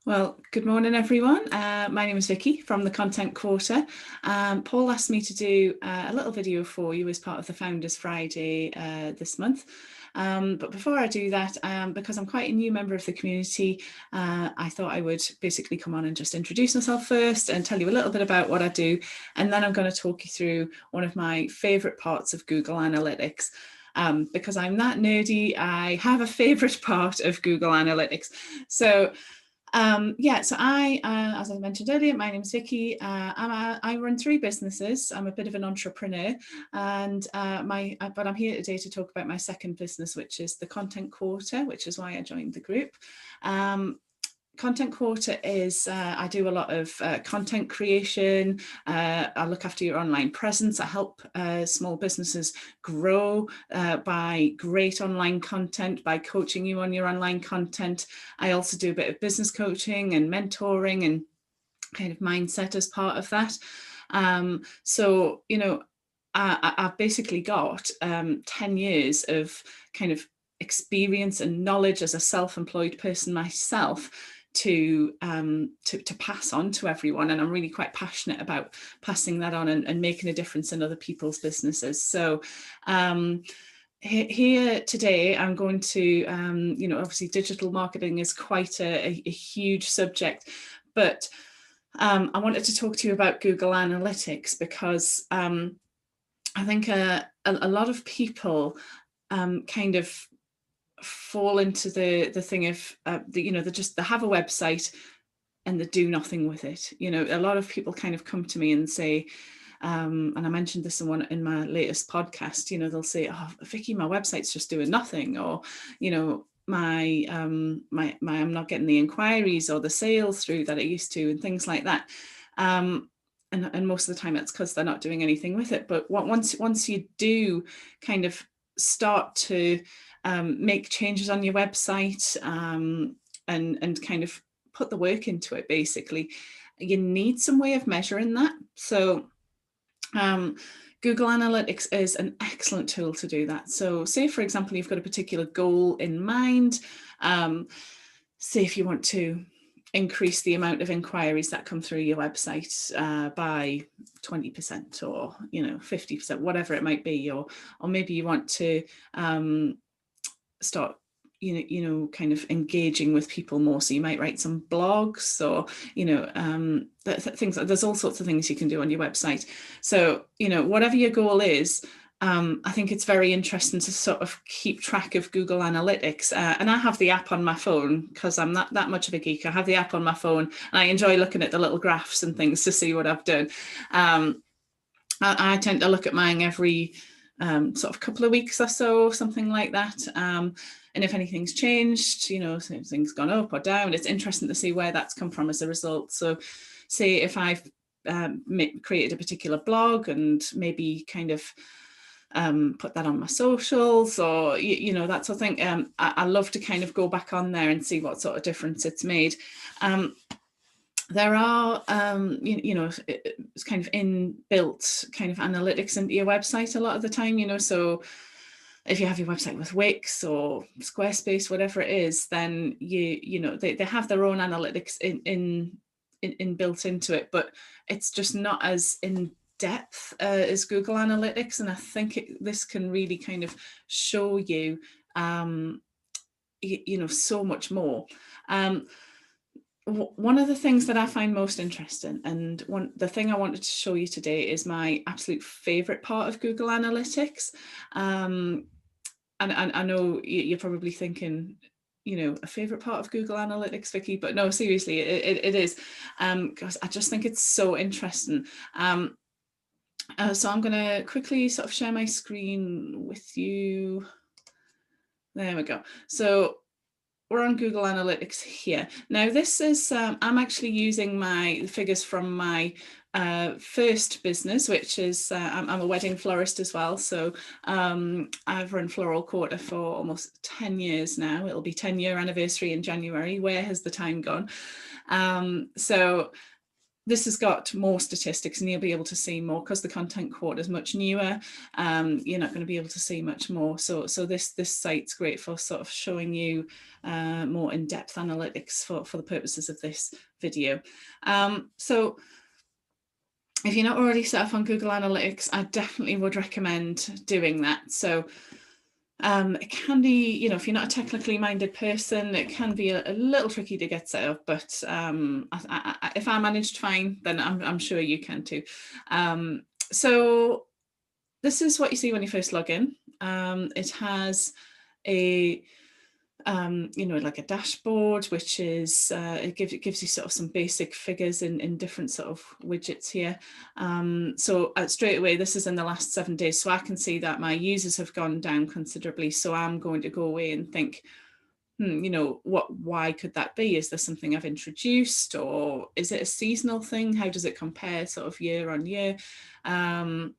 Well, good morning, everyone. My name is Vicky from the Content Quarter. Paul asked me to do a little video for you as part of the Founders Friday this month. But before I do that, because I'm quite a new member of the community, I thought I would basically come on and just introduce myself first and tell you a little bit about what I do. And then I'm going to talk you through one of my favourite parts of Google Analytics. Because I'm that nerdy, I have a favourite part of Google Analytics. So I, as I mentioned earlier, my name is Vicky. I run 3 businesses. I'm a bit of an entrepreneur, and but I'm here today to talk about my second business, which is the Content Quarter, which is why I joined the group. Content Quarter is, I do a lot of content creation. I look after your online presence. I help small businesses grow by great online content, by coaching you on your online content. I also do a bit of business coaching and mentoring and kind of mindset as part of that. I've basically got 10 years of kind of experience and knowledge as a self-employed person myself to pass on to everyone, and I'm really quite passionate about passing that on and making a difference in other people's businesses. So here today I'm going to obviously digital marketing is quite a huge subject, but I wanted to talk to you about Google Analytics because I think a lot of people kind of fall into the thing of they have a website and they do nothing with it. A lot of people kind of come to me and say, and I mentioned this in my latest podcast, they'll say, "Oh, Vicky, my website's just doing nothing," or I'm not getting the inquiries or the sales through that I used to, and things like that. And most of the time it's because they're not doing anything with it. But once you do kind of start to make changes on your website and kind of put the work into it, basically, you need some way of measuring that. So Google Analytics is an excellent tool to do that. So say, for example, you've got a particular goal in mind. Say if you want to increase the amount of inquiries that come through your website by 20% or 50%, whatever it might be, or maybe you want to start kind of engaging with people more, so you might write some blogs or things. There's all sorts of things you can do on your website. So whatever your goal is, I think it's very interesting to sort of keep track of Google Analytics. And I have the app on my phone because I'm not that much of a geek. I have the app on my phone and I enjoy looking at the little graphs and things to see what I've done. I tend to look at mine every sort of couple of weeks or so, something like that. And if anything's changed, if things gone up or down, it's interesting to see where that's come from as a result. So say if I've created a particular blog and maybe kind of put that on my socials or that sort of thing, I love to kind of go back on there and see what sort of difference it's made. There are it's kind of inbuilt kind of analytics into your website a lot of the time, so if you have your website with Wix or Squarespace, whatever it is, then they have their own analytics in built into it, but it's just not as in depth as Google Analytics. And I think this can really kind of show you so much more. One of the things that I find most interesting, and the thing I wanted to show you today, is my absolute favorite part of Google Analytics. And I know you're probably thinking, a favorite part of Google Analytics, Vicky, but no, seriously, it is, because I just think it's so interesting. So I'm going to quickly sort of share my screen with you. There we go. So we're on Google Analytics here. Now this is, I'm actually using my figures from my first business, which is, I'm a wedding florist as well. So I've run Floral Quarter for almost 10 years now. It'll be 10-year anniversary in January. Where has the time gone? So this has got more statistics, and you'll be able to see more because the content quarter is much newer. You're not going to be able to see much more. So this site's great for sort of showing you more in-depth analytics for the purposes of this video. So if you're not already set up on Google Analytics, I definitely would recommend doing that. So it can be, you know, if you're not a technically minded person, it can be a little tricky to get set up, but if I managed fine, then I'm sure you can too. So this is what you see when you first log in. It has a you know, like a dashboard, which is it gives you sort of some basic figures in different sort of widgets here. So straight away, this is in the last 7 days, so I can see that my users have gone down considerably. So I'm going to go away and think, you know, why could that be? Is there something I've introduced, or is it a seasonal thing? How does it compare sort of year on year? And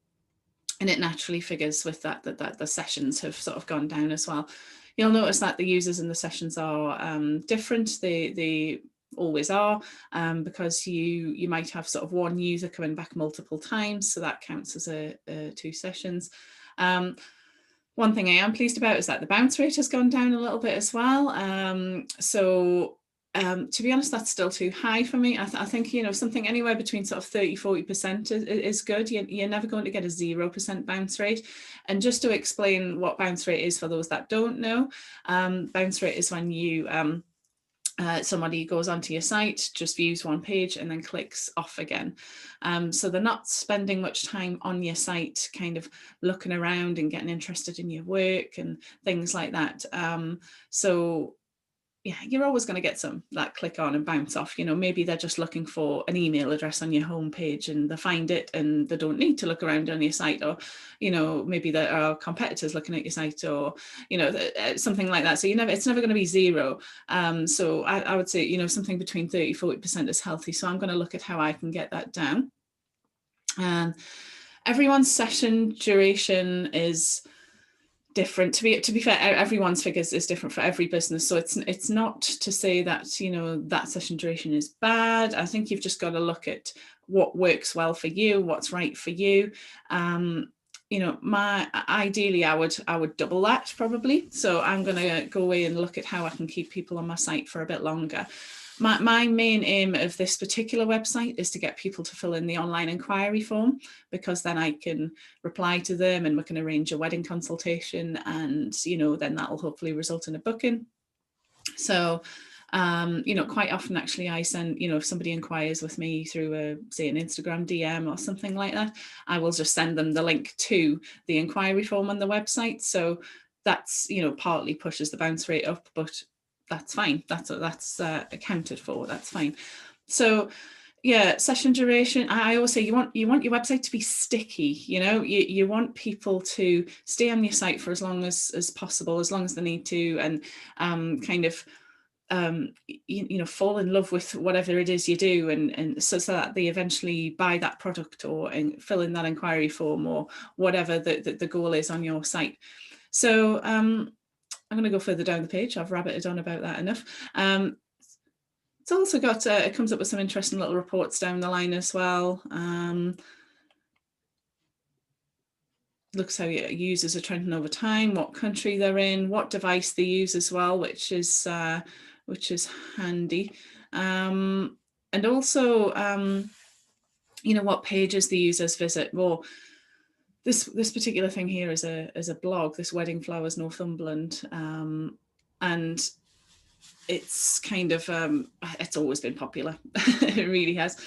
it naturally figures with that the sessions have sort of gone down as well. You'll notice that the users in the sessions are different. They always are, because you might have sort of one user coming back multiple times, so that counts as 2 sessions. One thing I am pleased about is that the bounce rate has gone down a little bit as well. To be honest, that's still too high for me. I think, you know, something anywhere between sort of 30–40% is good. You're never going to get a 0% bounce rate. And just to explain what bounce rate is for those that don't know, bounce rate is when you somebody goes onto your site, just views one page and then clicks off again. So they're not spending much time on your site, kind of looking around and getting interested in your work and things like that. So yeah, you're always going to get some that click on and bounce off. You know, maybe they're just looking for an email address on your homepage and they find it and they don't need to look around on your site, or, you know, maybe there are competitors looking at your site, or, you know, something like that. So it's never going to be 0. So I would say, you know, something between 30–40% is healthy. So I'm going to look at how I can get that down. Everyone's session duration is different. To be fair, everyone's figures is different for every business, so it's not to say that, you know, that session duration is bad. I think you've just got to look at what works well for you, what's right for you. You know, ideally I would double that probably. So I'm going to go away and look at how I can keep people on my site for a bit longer. My main aim of this particular website is to get people to fill in the online inquiry form, because then I can reply to them and we can arrange a wedding consultation, and, you know, then that'll hopefully result in a booking. So, you know, quite often actually I send, you know, if somebody inquires with me through say an Instagram DM or something like that, I will just send them the link to the inquiry form on the website. So that's, you know, partly pushes the bounce rate up, but that's fine. That's accounted for. That's fine. So yeah, session duration. I always say you want your website to be sticky. You know, you want people to stay on your site for as long as possible, as long as they need to, and kind of you know, fall in love with whatever it is you do, and so that they eventually buy that product or fill in that inquiry form or whatever the goal is on your site. So I'm going to go further down the page. I've rabbited on about that enough. It's also got, it comes up with some interesting little reports down the line as well. Looks how your users are trending over time, what country they're in, what device they use as well, which is handy. And also, you know, what pages the users visit. Well, this particular thing here is a blog, this Wedding Flowers Northumberland, and it's kind of it's always been popular. It really has.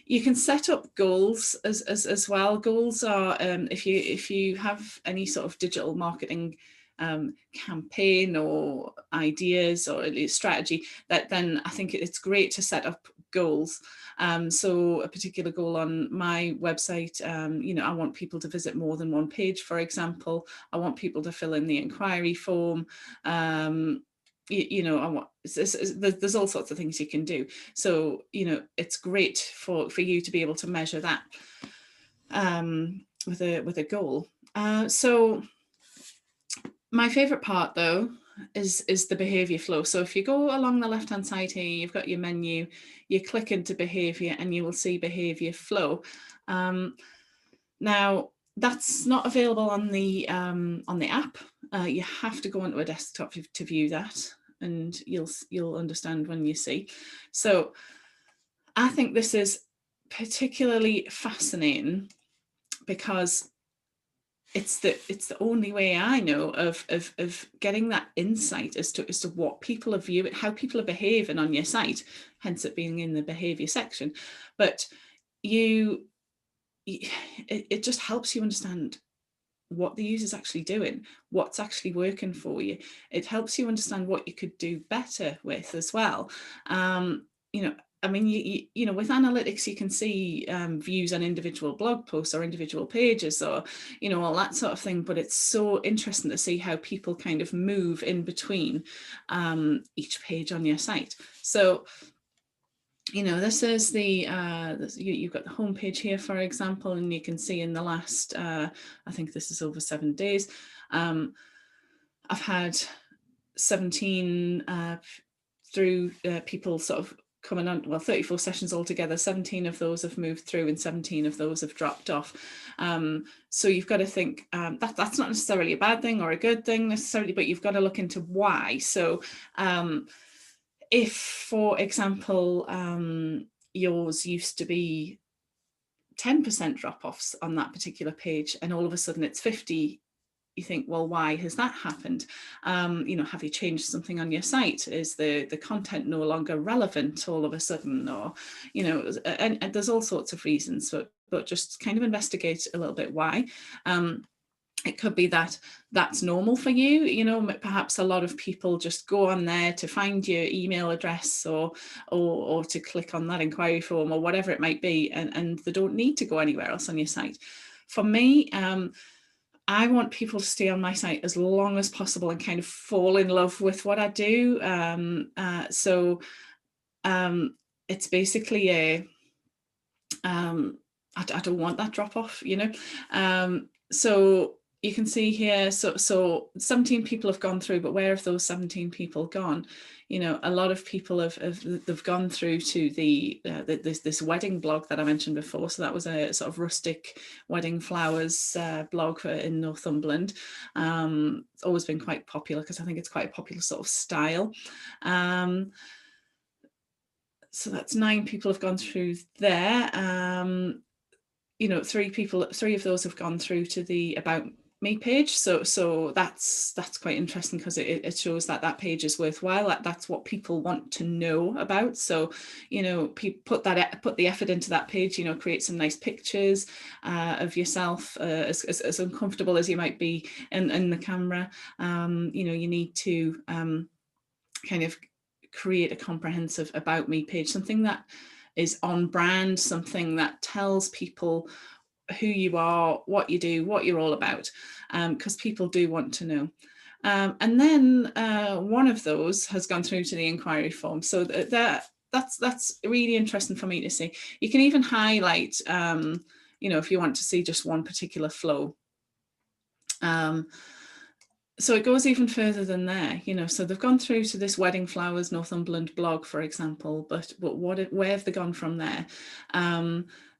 You can set up goals as well. Goals are if you have any sort of digital marketing campaign or ideas or strategy, then I think it's great to set up goals. So a particular goal on my website, you know, I want people to visit more than one page, for example. I want people to fill in the inquiry form. You know, there's all sorts of things you can do. So, you know, it's great for you to be able to measure that with a goal. So my favorite part, though, is the behaviour flow. So if you go along the left hand side here, you've got your menu, you click into behaviour and you will see behaviour flow. Now that's not available on the app. You have to go onto a desktop to view that, and you'll understand when you see. So I think this is particularly fascinating because it's the only way I know of getting that insight as to what people are viewing, how people are behaving on your site, hence it being in the behavior section. But it just helps you understand what the user's actually doing, what's actually working for you. It helps you understand what you could do better with as well. You know, I mean, you know, with analytics, you can see views on individual blog posts or individual pages or, you know, all that sort of thing. But it's so interesting to see how people kind of move in between each page on your site. So, you know, this is the, you've got the homepage here, for example, and you can see in the last, I think this is over 7 days, I've had 17 through people sort of coming on, well, 34 sessions altogether. 17 of those have moved through and 17 of those have dropped off. So you've got to think that's not necessarily a bad thing or a good thing necessarily, but you've got to look into why. So if, for example, yours used to be 10% drop-offs on that particular page and all of a sudden it's 50, you think, well, why has that happened? You know, have you changed something on your site? Is the content no longer relevant all of a sudden? Or, you know, and there's all sorts of reasons, but just kind of investigate a little bit why. It could be that that's normal for you. You know, perhaps a lot of people just go on there to find your email address or to click on that inquiry form or whatever it might be, and they don't need to go anywhere else on your site. For me, I want people to stay on my site as long as possible and kind of fall in love with what I do. So it's basically I don't want that drop off, you know. So you can see here, so 17 people have gone through, but where have those 17 people gone? You know, a lot of people they've gone through to this wedding blog that I mentioned before. So that was a sort of rustic wedding flowers blog in Northumberland. It's always been quite popular because I think it's quite a popular sort of style. So that's 9 people have gone through there. You know, 3 of those have gone through to the About Me page. So that's quite interesting because it shows that page is worthwhile. That's what people want to know about. So, you know, put the effort into that page. You know, create some nice pictures of yourself, as uncomfortable as you might be in the camera. You know, you need to kind of create a comprehensive About Me page, something that is on brand, something that tells people who you are, what you do, what you're all about, because people do want to know. And then one of those has gone through to the inquiry form. So that's really interesting for me to see. You can even highlight, you know, if you want to see just one particular flow. So it goes even further than there, you know. So they've gone through to this Wedding Flowers Northumberland blog, for example, but where have they gone from there?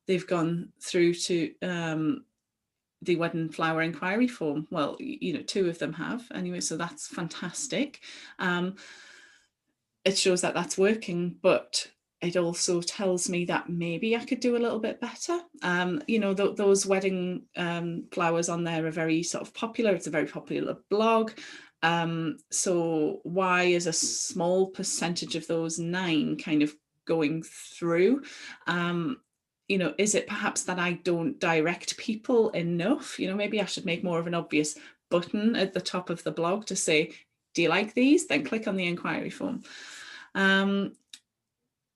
They've gone through to the Wedding Flower inquiry form. Well, you know, 2 of them have anyway, so that's fantastic. It shows that that's working, but it also tells me that maybe I could do a little bit better. You know, those wedding flowers on there are very sort of popular. It's a very popular blog. So why is a small percentage of those 9 kind of going through? You know, is it perhaps that I don't direct people enough? You know, maybe I should make more of an obvious button at the top of the blog to say, do you like these? Then click on the inquiry form.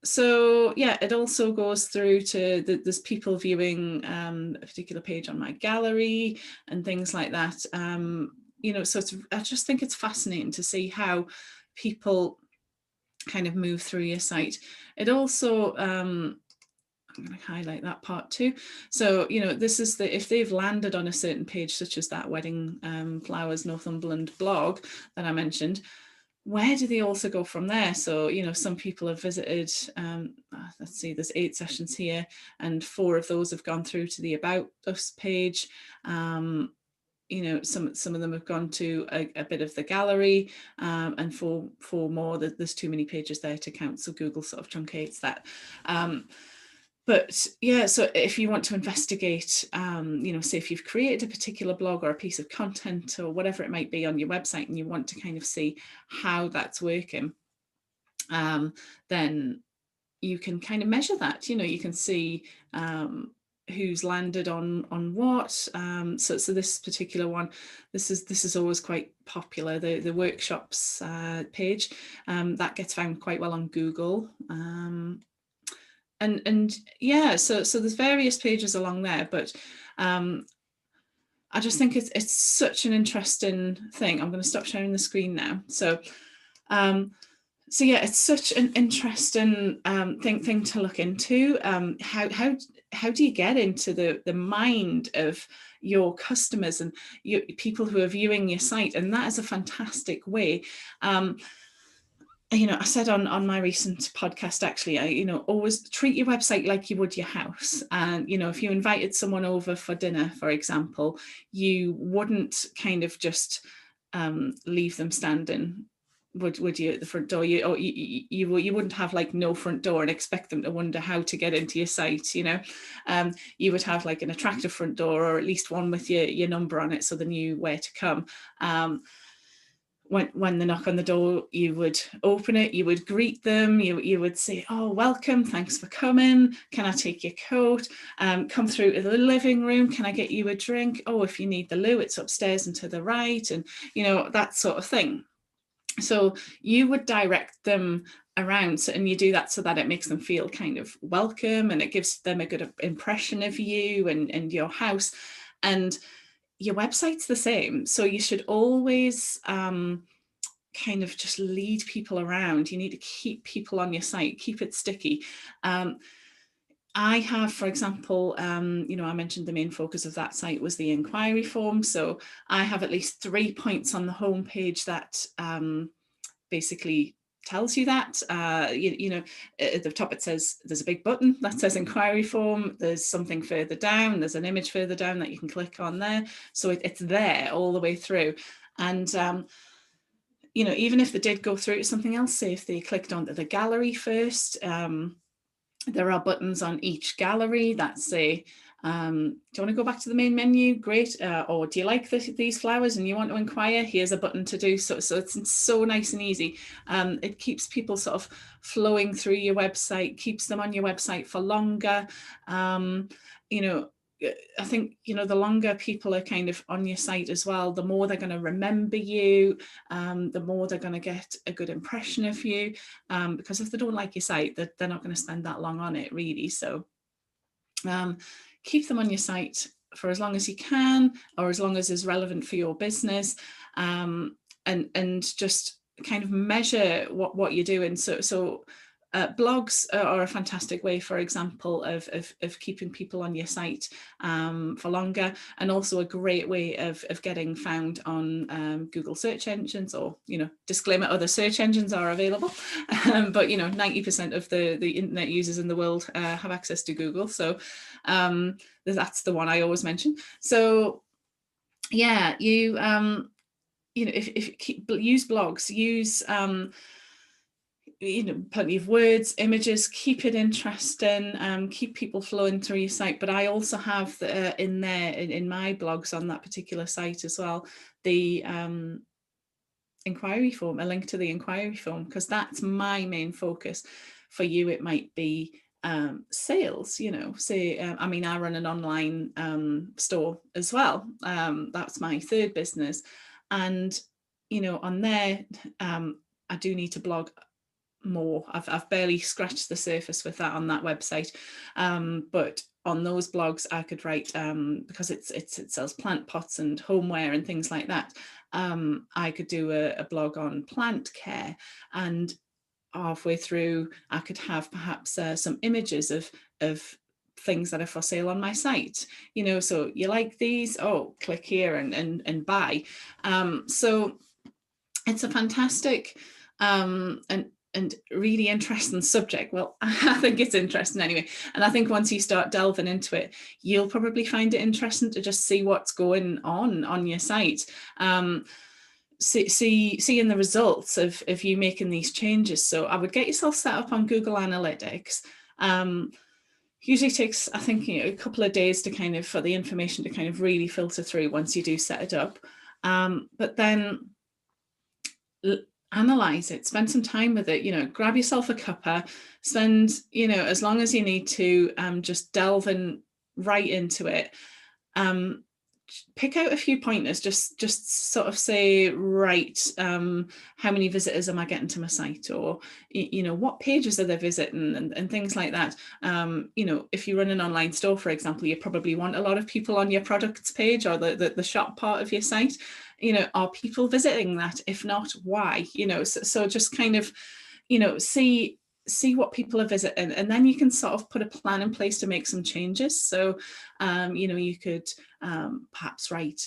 So yeah, it also goes through to there's people viewing a particular page on my gallery and things like that. You know, so I just think it's fascinating to see how people kind of move through your site. It also I'm going to highlight that part too. So, you know, this is if they've landed on a certain page, such as that Wedding Flowers Northumberland blog that I mentioned, where do they also go from there? So, you know, some people have visited, let's see, there's 8 sessions here, and 4 of those have gone through to the About Us page. You know, some of them have gone to a bit of the gallery, and four more, there's too many pages there to count, so Google sort of truncates that. But yeah, so if you want to investigate, you know, say if you've created a particular blog or a piece of content or whatever it might be on your website, and you want to kind of see how that's working, then you can kind of measure that. You know, you can see who's landed on what. So this particular one, this is always quite popular. The workshops page, that gets found quite well on Google. And yeah, so there's various pages along there, but I just think it's such an interesting thing. I'm going to stop sharing the screen now. So yeah, it's such an interesting thing to look into. How do you get into the mind of your customers and people who are viewing your site? And that is a fantastic way. You know, I said on my recent podcast, actually, you know, always treat your website like you would your house. And, you know, if you invited someone over for dinner, for example, you wouldn't kind of just leave them standing, would you, at the front door? You wouldn't have like no front door and expect them to wonder how to get into your site, you know. You would have like an attractive front door, or at least one with your number on it, so they knew where to come. When they knock on the door, you would open it, you would greet them, you would say, oh, welcome, thanks for coming, can I take your coat, come through to the living room, can I get you a drink, oh, if you need the loo, it's upstairs and to the right, and you know, that sort of thing. So you would direct them around, and you do that so that it makes them feel kind of welcome, and it gives them a good impression of you and your house. And your website's the same, so you should always kind of just lead people around. You need to keep people on your site, keep it sticky. I have, for example, you know, I mentioned the main focus of that site was the inquiry form, so I have at least 3 points on the homepage that basically tells you that. You know, at the top it says there's a big button that says inquiry form, there's something further down, there's an image further down that you can click on there, so it's there all the way through. And you know, even if they did go through to something else, say if they clicked onto the gallery first, there are buttons on each gallery that say, do you want to go back to the main menu? Great. Or do you like these flowers and you want to inquire? Here's a button to do so. So it's so nice and easy. It keeps people sort of flowing through your website, keeps them on your website for longer. You know, I think, you know, the longer people are kind of on your site as well, the more they're going to remember you, the more they're going to get a good impression of you, because if they don't like your site, they're not going to spend that long on it, really. So keep them on your site for as long as you can, or as long as is relevant for your business, and just kind of measure what you're doing. So blogs are a fantastic way, for example, of keeping people on your site for longer, and also a great way of getting found on Google search engines, or, you know, disclaimer, other search engines are available, but you know, 90% of the internet users in the world have access to Google, so that's the one I always mention. So yeah, you you know, if use blogs, use you know, plenty of words, images, keep it interesting, keep people flowing through your site. But I also have in there, in my blogs on that particular site as well, the inquiry form, a link to the inquiry form, because that's my main focus. For you, it might be sales, you know, say, I mean, I run an online store as well. That's my third business. And, you know, on there, I do need to blog more. I've barely scratched the surface with that on that website, but on those blogs I could write, because it sells plant pots and homeware and things like that. I could do a blog on plant care, and halfway through I could have perhaps some images of things that are for sale on my site, you know, so you like these, oh, click here and buy. So it's a fantastic and really interesting subject. Well, I think it's interesting anyway. And I think once you start delving into it, you'll probably find it interesting to just see what's going on your site. Seeing the results of you making these changes. So I would get yourself set up on Google Analytics. Usually takes, I think, you know, a couple of days to kind of, for the information to kind of really filter through once you do set it up. But then analyze it, spend some time with it, you know, grab yourself a cuppa, spend, you know, as long as you need to, just delve in right into it. Pick out a few pointers, just sort of say, right, how many visitors am I getting to my site, or, you know, what pages are they visiting, and things like that. You know, if you run an online store, for example, you probably want a lot of people on your products page, or the shop part of your site. You know, are people visiting that? If not, why? You know, so just kind of, you know, see what people are visiting, and then you can sort of put a plan in place to make some changes. So, you know, you could perhaps write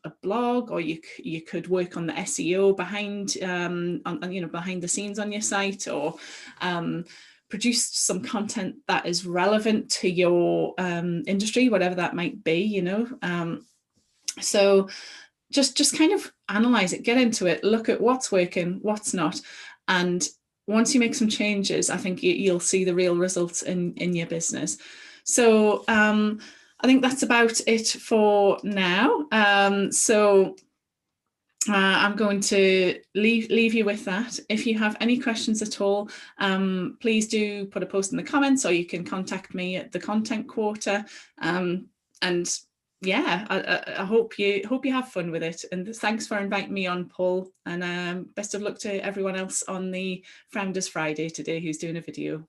a blog, or you could work on the SEO behind, you know, behind the scenes on your site, or produce some content that is relevant to your industry, whatever that might be, you know. So just kind of analyze it, get into it, look at what's working, what's not. And once you make some changes, I think you'll see the real results in your business. So I think that's about it for now. So I'm going to leave you with that. If you have any questions at all, please do put a post in the comments, or you can contact me at the Content Quarter. And yeah, I hope you have fun with it. And thanks for inviting me on, Paul. And best of luck to everyone else on the Founders Friday today who's doing a video.